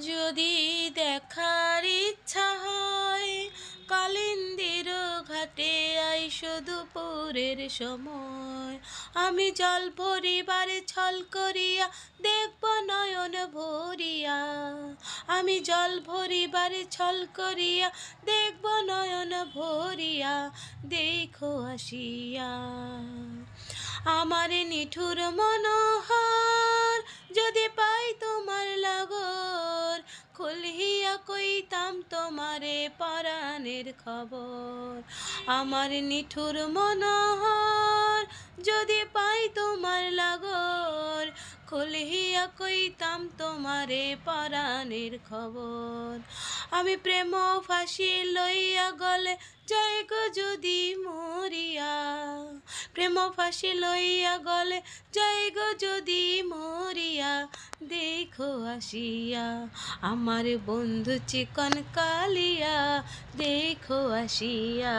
যদি দেখার ইচ্ছা হয় কালিন্দির ঘাটে আইসো দুপুরের সময়, আমি জল ভরিবারে ছল করিয়া দেখব নয়ন ভরিয়া। আমি জল ভরিবারে ছল করিয়া দেখব নয়ন ভরিয়া, দেখো আসিয়া আমার নিঠুর মনোহর। যদি পাই তোমার লাগর খুলিয়া কইতাম তোমারে পরাণের খবর। আমার নিঠুর মনোহর যদি পাই তোমার লাগর খুলিয়া কইতাম তোমারে পরাণের খবর। আমি প্রেম ফাঁসি লইয়া গলে যাই গো যদি মরিয়া, প্রেম ফাঁসি লইয়া গলে যাই গো যদি মরিয়া, দেখো আসিয়া আমার বন্ধু চিকন কালিয়া, দেখো আসিয়া।